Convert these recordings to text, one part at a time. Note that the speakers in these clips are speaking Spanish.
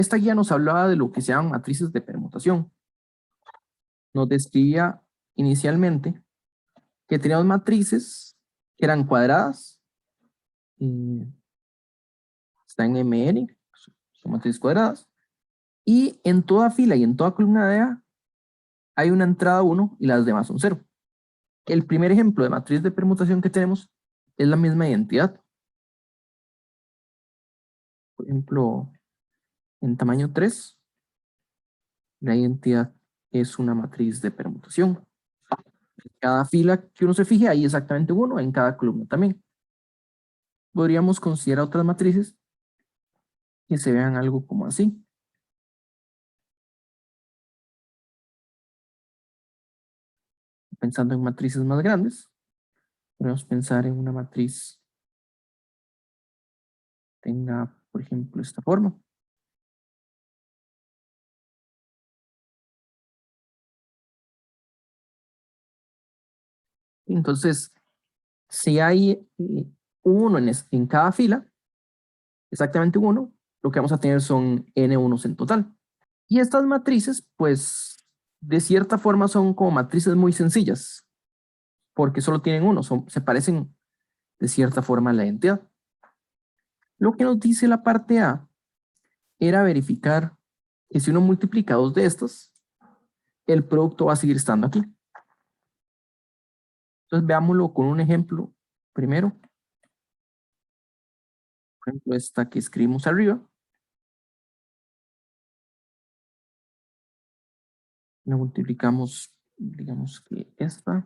Esta guía nos hablaba de lo que se llaman matrices de permutación. Nos describía inicialmente que teníamos matrices que eran cuadradas, está en MN, son matrices cuadradas, y en toda fila y en toda columna de A hay una entrada 1 y las demás son 0. El primer ejemplo de matriz de permutación que tenemos es la misma identidad. Por ejemplo, en tamaño 3, la identidad es una matriz de permutación. En cada fila que uno se fije hay exactamente 1, en cada columna también. Podríamos considerar otras matrices que se vean algo como así. Pensando en matrices más grandes, podemos pensar en una matriz que tenga, por ejemplo, esta forma. Entonces, si hay un 1 en cada fila, exactamente un 1, lo que vamos a tener son n1s en total. Y estas matrices, pues, de cierta forma son como matrices muy sencillas, porque solo tienen 1, se parecen de cierta forma a la identidad. Lo que nos dice la parte A era verificar que si uno multiplica dos de estas, el producto va a seguir estando aquí. Entonces veámoslo con un ejemplo primero. Por ejemplo, esta que escribimos arriba. La multiplicamos, digamos que esta.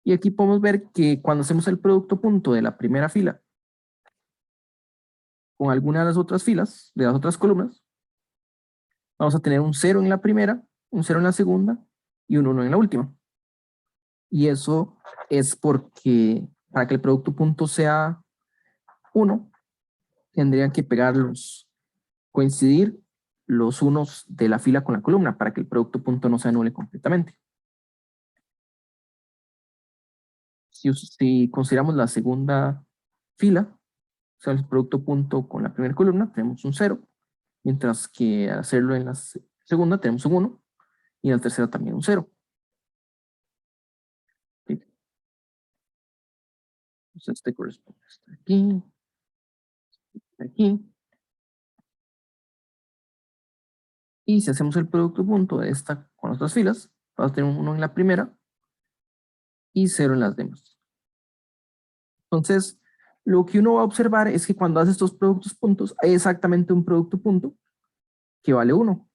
Y aquí podemos ver que cuando hacemos el producto punto de la primera fila con alguna de las otras filas, de las otras columnas, vamos a tener un 0 en la primera, un 0 en la segunda y un 1 en la última. Y eso es porque para que el producto punto sea 1, tendrían que coincidir los unos de la fila con la columna para que el producto punto no se anule completamente. Si consideramos la segunda fila, o sea, el producto punto con la primera columna, tenemos un 0, mientras que al hacerlo en la segunda tenemos un 1 y en la tercera también un 0. ¿Sí? Entonces este corresponde hasta aquí, aquí. Y si hacemos el producto punto de esta con las otras filas, vamos a tener un 1 en la primera y 0 en las demás. Entonces, lo que uno va a observar es que cuando hace estos productos puntos, hay exactamente un producto punto que vale 1.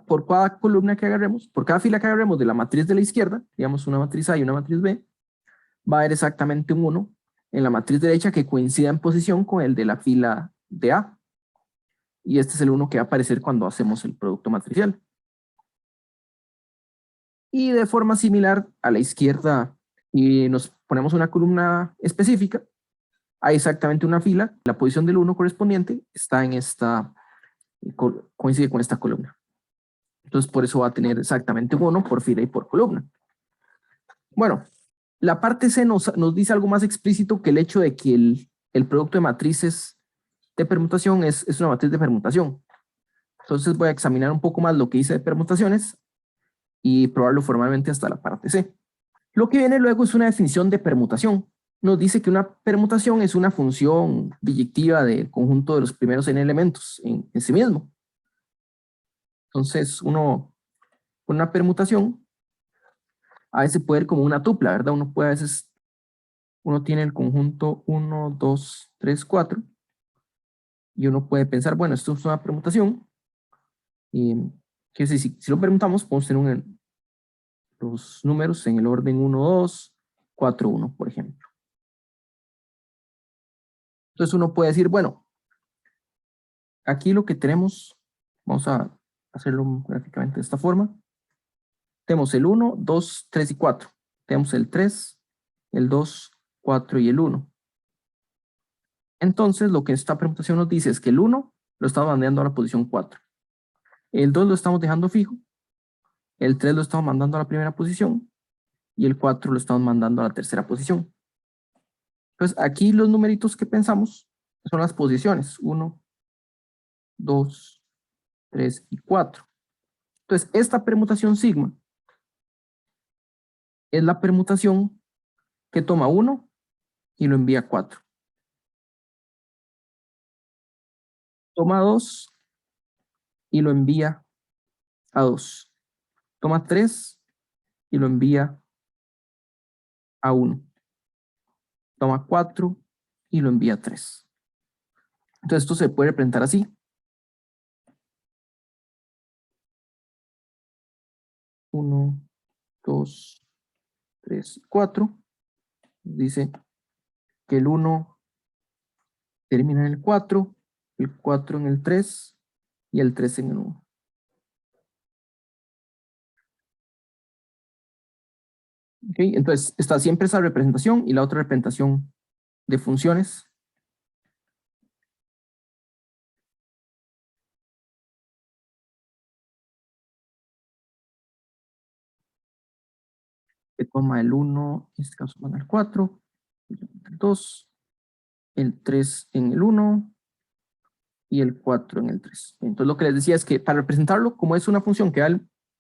Por cada columna que agarremos, por cada fila que agarremos de la matriz de la izquierda, digamos una matriz A y una matriz B, va a haber exactamente un 1 en la matriz derecha que coincida en posición con el de la fila de A. Y este es el 1 que va a aparecer cuando hacemos el producto matricial. Y de forma similar a la izquierda, y nos ponemos una columna específica, hay exactamente una fila, la posición del 1 correspondiente está en esta, coincide con esta columna. Entonces por eso va a tener exactamente 1 por fila y por columna. Bueno, la parte C nos dice algo más explícito que el hecho de que el producto de matrices de permutación es una matriz de permutación. Entonces voy a examinar un poco más lo que dice de permutaciones y probarlo formalmente hasta la parte C. Lo que viene luego es una definición de permutación. Nos dice que una permutación es una función biyectiva del conjunto de los primeros n elementos en sí mismo. Entonces, con una permutación, a veces puede ir como una tupla, ¿verdad? Uno tiene el conjunto 1, 2, 3, 4, y uno puede pensar, bueno, esto es una permutación, que si lo permutamos, podemos tener los números en el orden 1, 2, 4, 1, por ejemplo. Entonces uno puede decir, bueno, aquí lo que tenemos, vamos a hacerlo gráficamente de esta forma. Tenemos el 1, 2, 3 y 4. Tenemos el 3, el 2, 4 y el 1. Entonces lo que esta permutación nos dice es que el 1 lo estamos mandando a la posición 4. El 2 lo estamos dejando fijo. El 3 lo estamos mandando a la primera posición. Y el 4 lo estamos mandando a la tercera posición. Entonces, aquí los numeritos que pensamos son las posiciones. 1, 2, 3 y 4. Entonces, esta permutación sigma es la permutación que toma 1 y lo envía a 4. Toma 2 y lo envía a 2. Toma 3 y lo envía a 1. Toma 4 y lo envía a 3. Entonces, esto se puede representar así. 1, 2, 3, 4. Dice que el 1 termina en el 4 en el 3 y el 3 en el 1. ¿Okay? Entonces, está siempre esa representación y la otra representación de funciones. Que toma el 1, en este caso van al 4, el 2, el 3 en el 1 y el 4 en el 3. Entonces, lo que les decía es que para representarlo, como es una función que da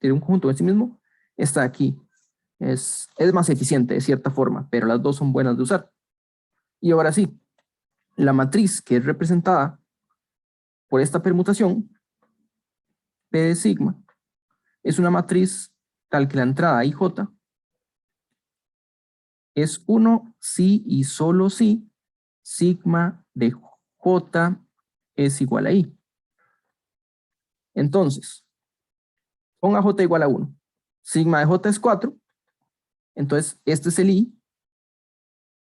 de un conjunto en sí mismo, está aquí. Es más eficiente de cierta forma, pero las dos son buenas de usar. Y ahora sí, la matriz que es representada por esta permutación, P de sigma, es una matriz tal que la entrada IJ es 1 si y solo si sigma de J es igual a I. Entonces, ponga J igual a 1. Sigma de J es 4. Entonces, este es el I,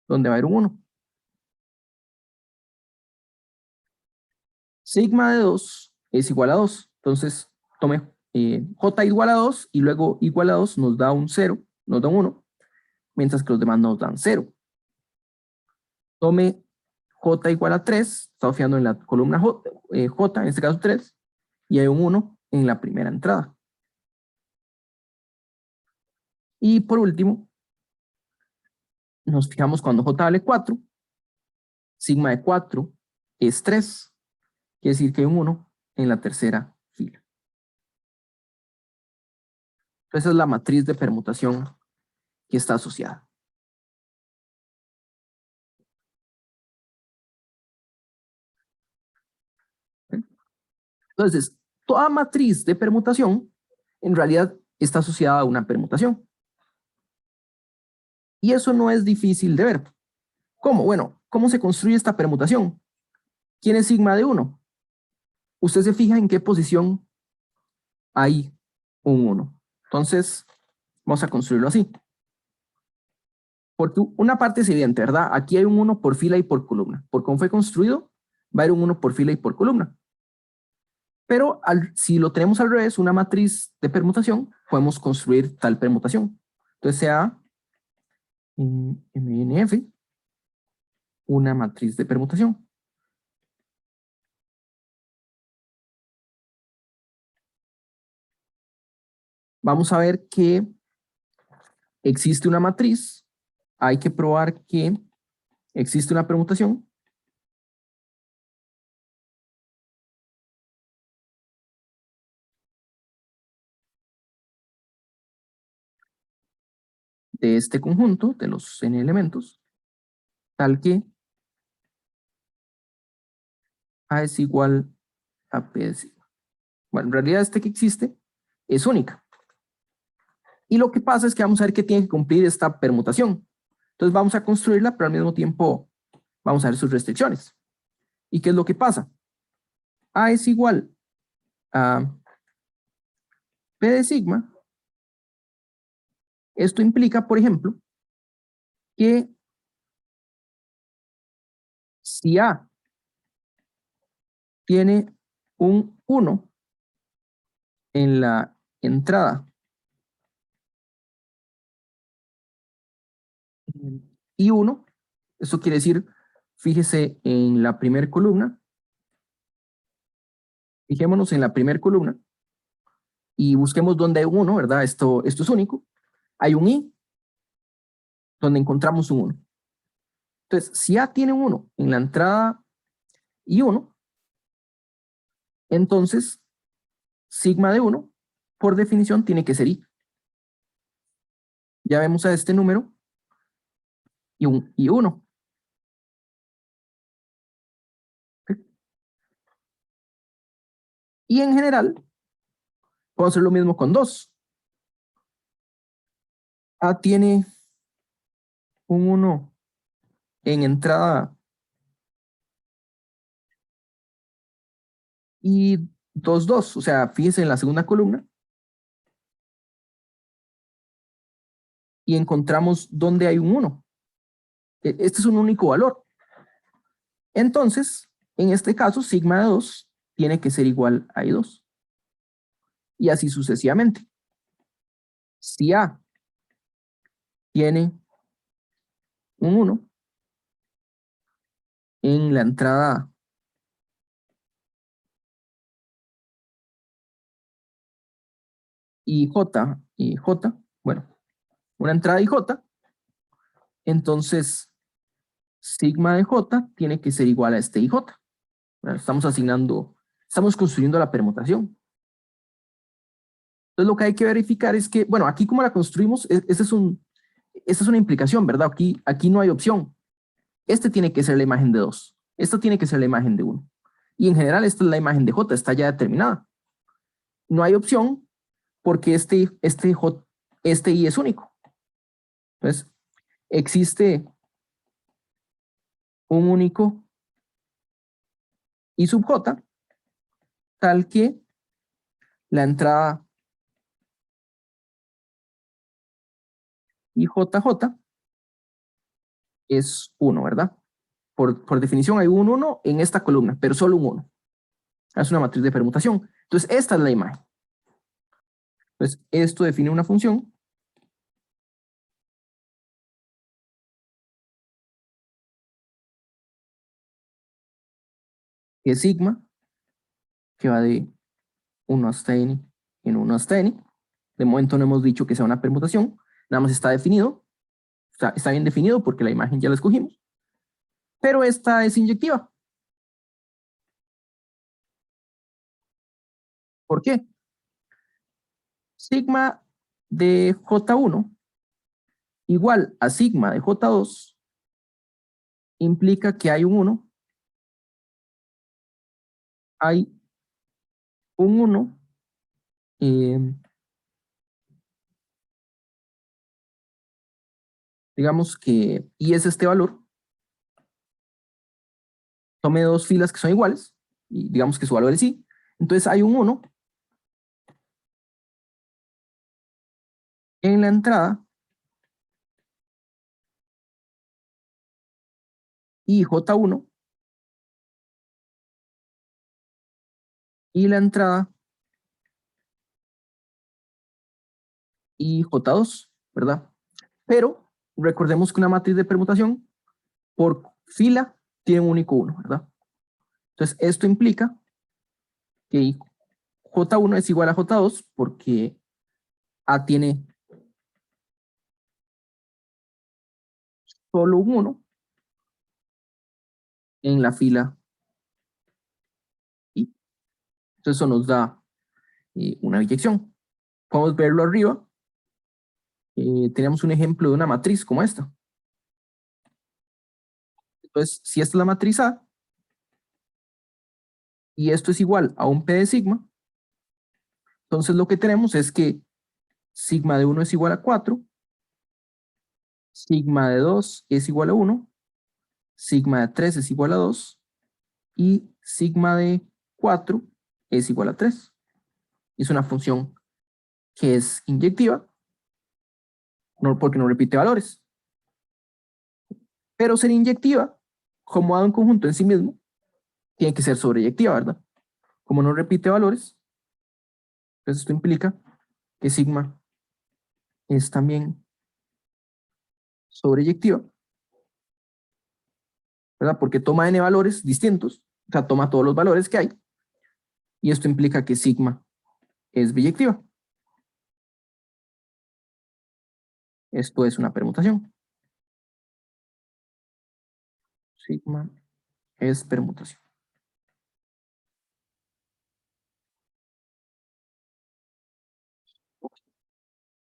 donde va a haber un 1. Sigma de 2 es igual a 2. Entonces, tome J igual a 2 y luego igual a 2 nos da un 0, nos da un 1, mientras que los demás nos dan 0. Tome J igual a 3, está fiando en la columna J, en este caso 3, y hay un 1 en la primera entrada. Y por último, nos fijamos cuando J vale 4, sigma de 4 es 3, quiere decir que hay un 1 en la tercera fila. Esa es la matriz de permutación que está asociada. Entonces, toda matriz de permutación en realidad está asociada a una permutación. Y eso no es difícil de ver. ¿Cómo? Bueno, ¿cómo se construye esta permutación? ¿Quién es sigma de 1? Usted se fija en qué posición hay un 1. Entonces, vamos a construirlo así. Porque una parte es evidente, ¿verdad? Aquí hay un 1 por fila y por columna. Por cómo fue construido, va a haber un 1 por fila y por columna. Pero si lo tenemos al revés, una matriz de permutación, podemos construir tal permutación. Entonces sea MNF una matriz de permutación. Vamos a ver que existe una matriz, hay que probar que existe una permutación. De este conjunto, de los n elementos, tal que A es igual a P de sigma. Bueno, en realidad este que existe es única. Y lo que pasa es que vamos a ver que tiene que cumplir esta permutación. Entonces vamos a construirla, pero al mismo tiempo vamos a ver sus restricciones. ¿Y qué es lo que pasa? A es igual a P de sigma. Esto implica, por ejemplo, que si A tiene un 1 en la entrada y 1, eso quiere decir, fíjese en la primera columna, fijémonos en la primera columna y busquemos donde hay un 1, ¿verdad? Esto es único. Hay un I donde encontramos un 1. Entonces, si A tiene 1 en la entrada y 1, entonces sigma de 1, por definición, tiene que ser I. Ya vemos a este número y 1. Y en general, puedo hacer lo mismo con 2. A tiene un 1 en entrada y 2, 2. O sea, fíjense en la segunda columna y encontramos dónde hay un 1. Este es un único valor. Entonces, en este caso, sigma de 2 tiene que ser igual a I2. Y así sucesivamente. Si A tiene un 1 en la entrada y J, bueno, una entrada y J, entonces sigma de J tiene que ser igual a este IJ. Bueno, estamos construyendo la permutación. Entonces lo que hay que verificar es que, bueno, aquí como la construimos, esta es una implicación, ¿verdad? Aquí no hay opción. Este tiene que ser la imagen de 2. Esta tiene que ser la imagen de 1. Y en general esta es la imagen de J, está ya determinada. No hay opción porque este I es único. Entonces, existe un único I sub J tal que la entrada IJJ es 1, ¿verdad? Por definición hay un 1 en esta columna, pero solo un 1. Es una matriz de permutación. Entonces, esta es la imagen. Entonces, esto define una función que es sigma, que va de 1 hasta n en 1 hasta n. De momento no hemos dicho que sea una permutación, nada más está definido. Está bien definido porque la imagen ya la escogimos. Pero esta es inyectiva. ¿Por qué? Sigma de J1 igual a sigma de J2 implica que hay hay un 1 digamos que y es este valor, tome dos filas que son iguales, y digamos que su valor es i, entonces hay un 1 en la entrada y J1 y la entrada y J2, ¿verdad? Pero recordemos que una matriz de permutación por fila tiene un único 1, ¿verdad? Entonces esto implica que J1 es igual a J2 porque A tiene solo un 1 en la fila I. Entonces eso nos da una biyección. Podemos verlo arriba. Tenemos un ejemplo de una matriz como esta. Entonces, si esta es la matriz A y esto es igual a un P de sigma, entonces lo que tenemos es que sigma de 1 es igual a 4, sigma de 2 es igual a 1, sigma de 3 es igual a 2 y sigma de 4 es igual a 3. Es una función que es inyectiva, no, porque no repite valores. Pero ser inyectiva, como dado un conjunto en sí mismo, tiene que ser sobreyectiva, ¿verdad? Como no repite valores, entonces esto implica que sigma es también sobreyectiva, ¿verdad? Porque toma n valores distintos, o sea, toma todos los valores que hay, y esto implica que sigma es biyectiva. Esto es una permutación. Sigma es permutación.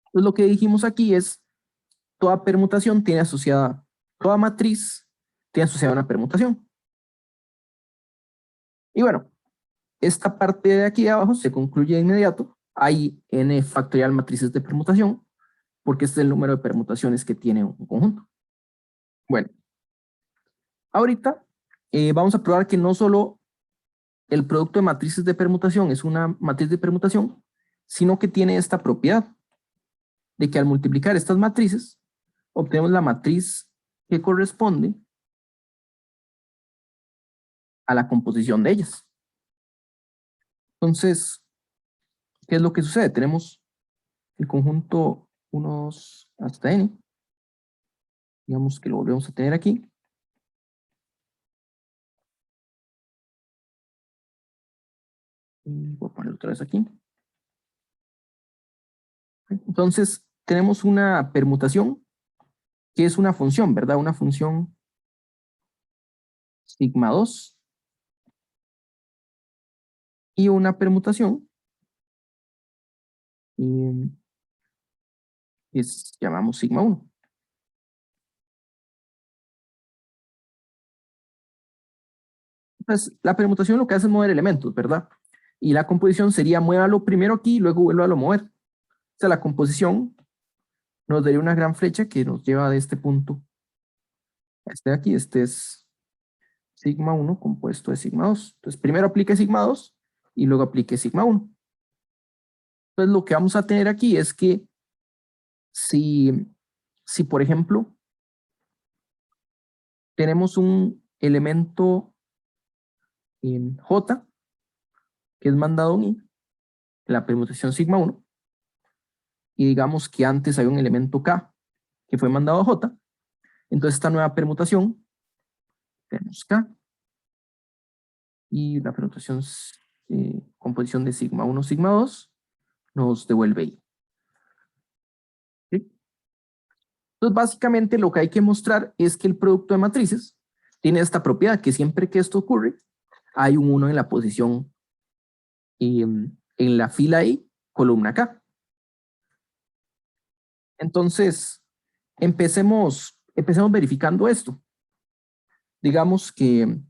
Entonces lo que dijimos aquí es, toda permutación tiene asociada, toda matriz tiene asociada una permutación. Y bueno, esta parte de aquí de abajo se concluye de inmediato. Hay n factorial matrices de permutación, porque este es el número de permutaciones que tiene un conjunto. Bueno, ahorita vamos a probar que no solo el producto de matrices de permutación es una matriz de permutación, sino que tiene esta propiedad de que al multiplicar estas matrices, obtenemos la matriz que corresponde a la composición de ellas. Entonces, ¿qué es lo que sucede? Tenemos el conjunto 1 hasta n. Digamos que lo volvemos a tener aquí. Y voy a poner otra vez aquí. Entonces, tenemos una permutación que es una función, ¿verdad? Una función sigma 2 y una permutación que llamamos sigma 1. Entonces, la permutación lo que hace es mover elementos, ¿verdad? Y la composición sería muévalo primero aquí y luego vuélvalo a mover. O sea, la composición nos daría una gran flecha que nos lleva de este punto a este de aquí. Este es sigma 1 compuesto de sigma 2. Entonces, primero aplique sigma 2 y luego aplique sigma 1. Entonces, lo que vamos a tener aquí es que si por ejemplo, tenemos un elemento en J que es mandado en I, en la permutación sigma 1, y digamos que antes había un elemento K que fue mandado a J, entonces esta nueva permutación, tenemos K, y la permutación composición de sigma 1, sigma 2, nos devuelve I. ¿Sí? Entonces básicamente lo que hay que mostrar es que el producto de matrices tiene esta propiedad, que siempre que esto ocurre, hay un 1 en la posición, en la fila I, columna K. Entonces, empecemos verificando esto. Digamos que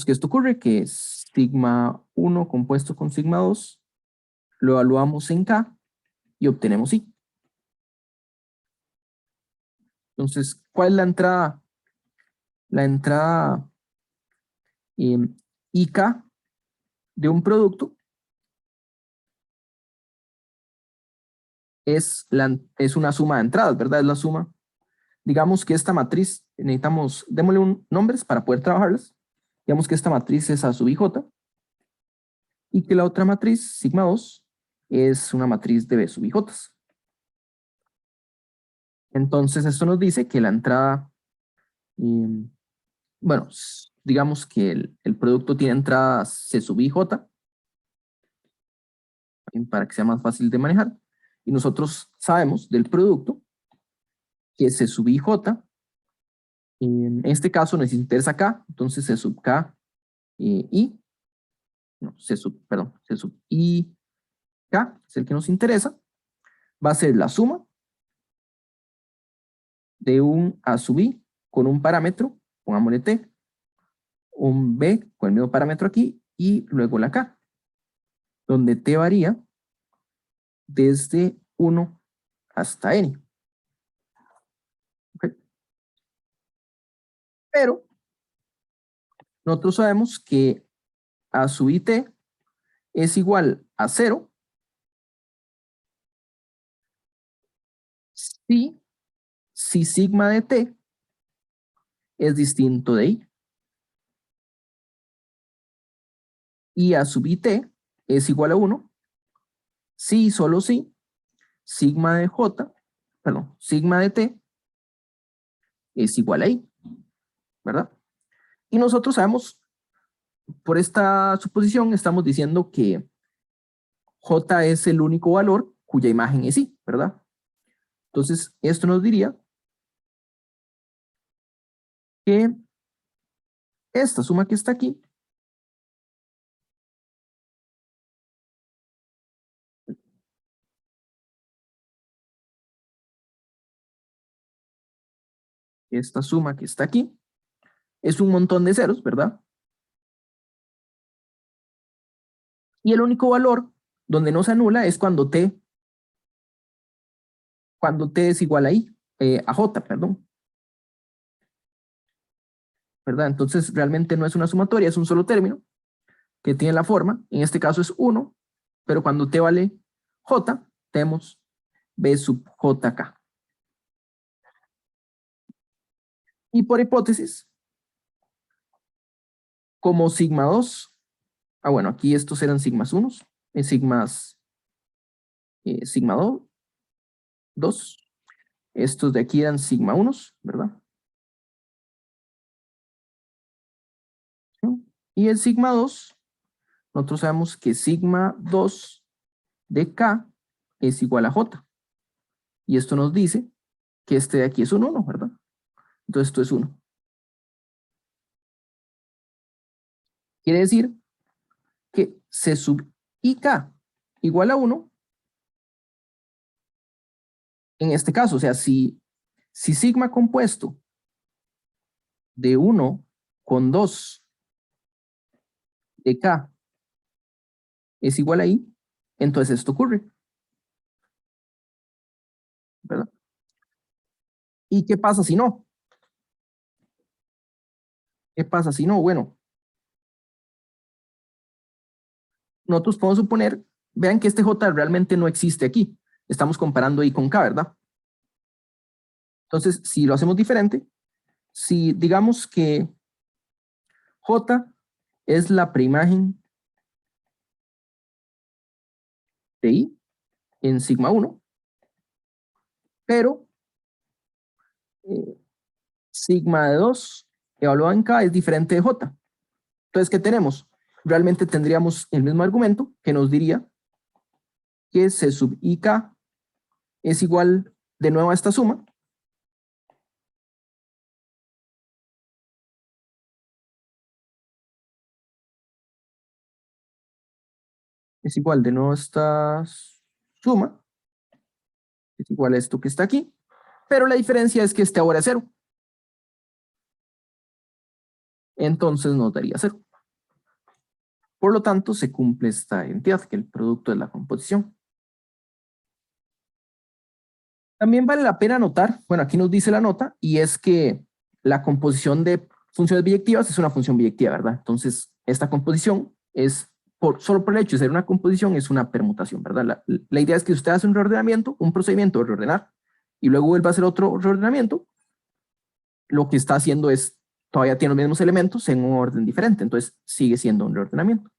esto ocurre, que es sigma 1 compuesto con sigma 2, lo evaluamos en K y obtenemos I. Entonces, ¿cuál es la entrada? La entrada IK de un producto es una suma de entradas, ¿verdad? Es la suma. Digamos que esta matriz, necesitamos, démosle nombres para poder trabajarlas. Digamos que esta matriz es A sub IJ y que la otra matriz, sigma 2, es una matriz de B sub IJ. Entonces, esto nos dice que la entrada, bueno, digamos que el producto tiene entradas C sub IJ, para que sea más fácil de manejar. Y nosotros sabemos del producto que C sub IJ, en este caso nos interesa K, entonces C sub K I, no, C sub I K, es el que nos interesa, va a ser la suma de un A sub I con un parámetro, pongámosle T, un B con el mismo parámetro aquí, y luego la K, donde T varía desde 1 hasta N. ¿Okay? Pero nosotros sabemos que A sub IT es igual a 0 si sigma de T es distinto de I. Y A sub IT es igual a 1 si y solo si sigma de J, perdón, sigma de T es igual a I, ¿verdad? Y nosotros sabemos, por esta suposición, estamos diciendo que J es el único valor cuya imagen es I, ¿verdad? Entonces, esto nos diría que esta suma que está aquí es un montón de ceros, ¿verdad? Y el único valor donde no se anula es cuando t es igual a i, a j, perdón, ¿verdad? Entonces realmente no es una sumatoria, es un solo término que tiene la forma, en este caso es 1, pero cuando t vale j, tenemos b sub jk. Y por hipótesis, como sigma 2, bueno, aquí estos eran sigmas 1, sigma 2, estos de aquí eran sigma 1, ¿verdad? ¿Sí? Y el sigma 2, nosotros sabemos que sigma 2 de k es igual a j. Y esto nos dice que este de aquí es un 1, ¿verdad? Entonces esto es 1. Quiere decir que C sub ik igual a 1, en este caso, o sea, si sigma compuesto de 1 con 2 de k es igual a i, entonces esto ocurre, ¿verdad? ¿Y qué pasa si no? ¿Qué pasa si no? Bueno, nosotros podemos suponer, vean que este j realmente no existe aquí. Estamos comparando i con k, ¿verdad? Entonces, si lo hacemos diferente, si digamos que j es la preimagen de i en sigma 1, pero sigma de 2 evaluado en k es diferente de j. Entonces, ¿qué tenemos? Realmente tendríamos el mismo argumento que nos diría que C sub ik es igual de nuevo a esta suma. Es igual de nuevo a esta suma. Es igual a esto que está aquí. Pero la diferencia es que este ahora es 0. Entonces nos daría 0. Por lo tanto, se cumple esta identidad, que el producto es la composición. También vale la pena notar, bueno, aquí nos dice la nota, y es que la composición de funciones biyectivas es una función biyectiva, ¿verdad? Entonces, esta composición es, solo por el hecho de ser una composición, es una permutación, ¿verdad? La idea es que usted hace un reordenamiento, un procedimiento de reordenar, y luego vuelve a hacer otro reordenamiento, lo que está haciendo es, todavía tiene los mismos elementos en un orden diferente, entonces sigue siendo un reordenamiento.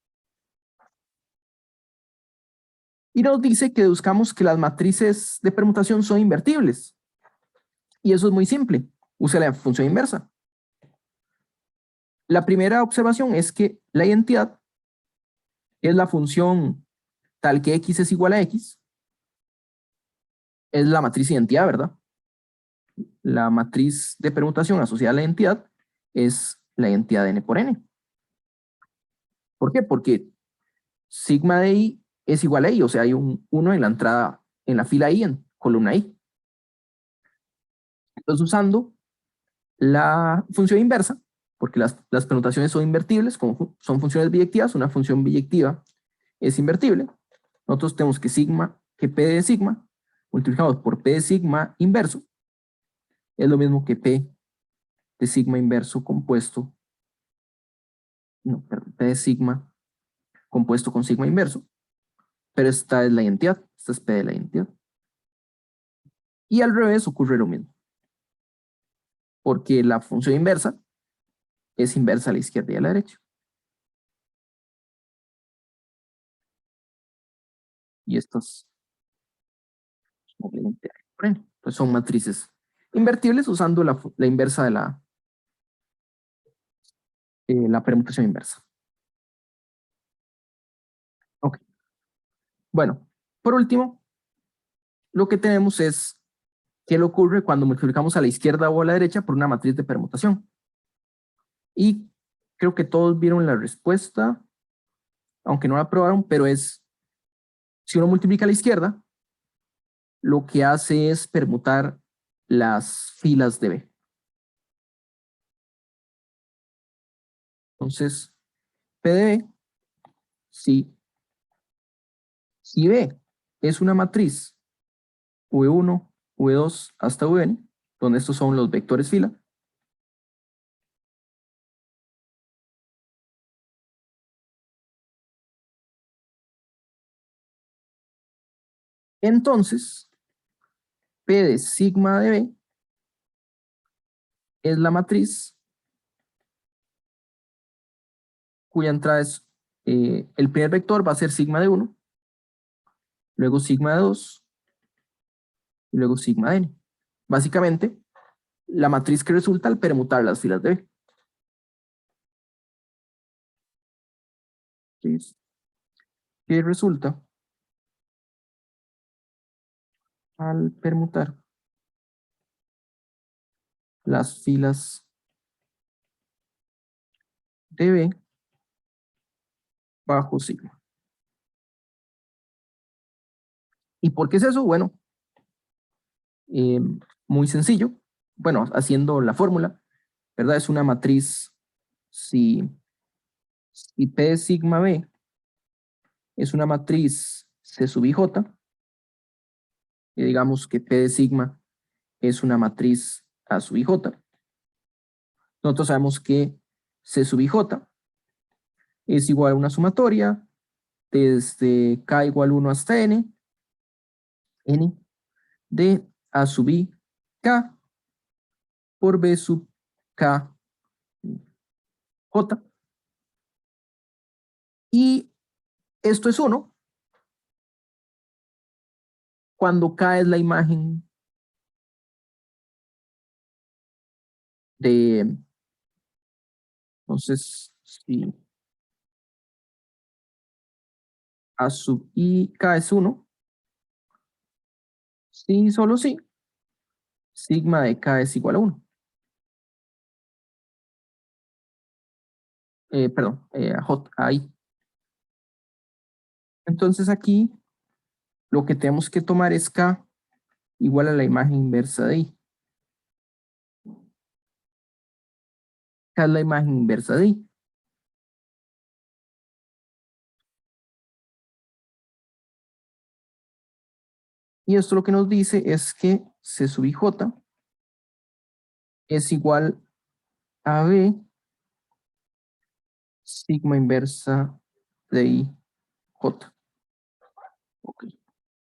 Y nos dice que buscamos que las matrices de permutación son invertibles. Y eso es muy simple. Use la función inversa. La primera observación es que la identidad es la función tal que x es igual a x. Es la matriz identidad, ¿verdad? La matriz de permutación asociada a la identidad es la identidad de n por n. ¿Por qué? Porque sigma de i es igual a i, o sea, hay un 1 en la entrada, en la fila i, en columna i. Entonces, usando la función inversa, porque las permutaciones son invertibles, como son funciones biyectivas, una función biyectiva es invertible. Nosotros tenemos que P de sigma multiplicado por P de sigma inverso es lo mismo que P de sigma inverso compuesto, no, perdón, P de sigma compuesto con sigma inverso, pero esta es la identidad, esta es P de la identidad. Y al revés ocurre lo mismo, porque la función inversa es inversa a la izquierda y a la derecha. Y estas obviamente, pues son matrices invertibles usando la inversa de la permutación inversa. Ok. Bueno, por último, lo que tenemos es qué le ocurre cuando multiplicamos a la izquierda o a la derecha por una matriz de permutación. Y creo que todos vieron la respuesta, aunque no la probaron, pero es, si uno multiplica a la izquierda, lo que hace es permutar las filas de B. Entonces, P de B, si B es una matriz V1, V2 hasta Vn, donde estos son los vectores fila, entonces P de sigma de B es la matriz cuya entrada es, el primer vector va a ser sigma de 1, luego sigma de 2 y luego sigma de n. Básicamente, la matriz que resulta al permutar las filas de B. ¿Qué resulta al permutar las filas de B bajo sigma? ¿Y por qué es eso? Bueno, eh, muy sencillo. Bueno, haciendo la fórmula, ¿verdad? Es una matriz, si P de sigma B es una matriz C sub IJ, y digamos que P de sigma es una matriz A sub IJ, nosotros sabemos que C sub IJ es igual a una sumatoria desde K igual 1 hasta N de A sub I K por B sub K J. Y esto es 1 cuando K es la imagen de, entonces, si A sub I K es 1, sí, solo sí, sigma de K es igual a 1. Perdón, a J, a I. Entonces aquí lo que tenemos que tomar es K igual a la imagen inversa de I. K es la imagen inversa de I. Y esto lo que nos dice es que C sub IJ es igual a B sigma inversa de IJ.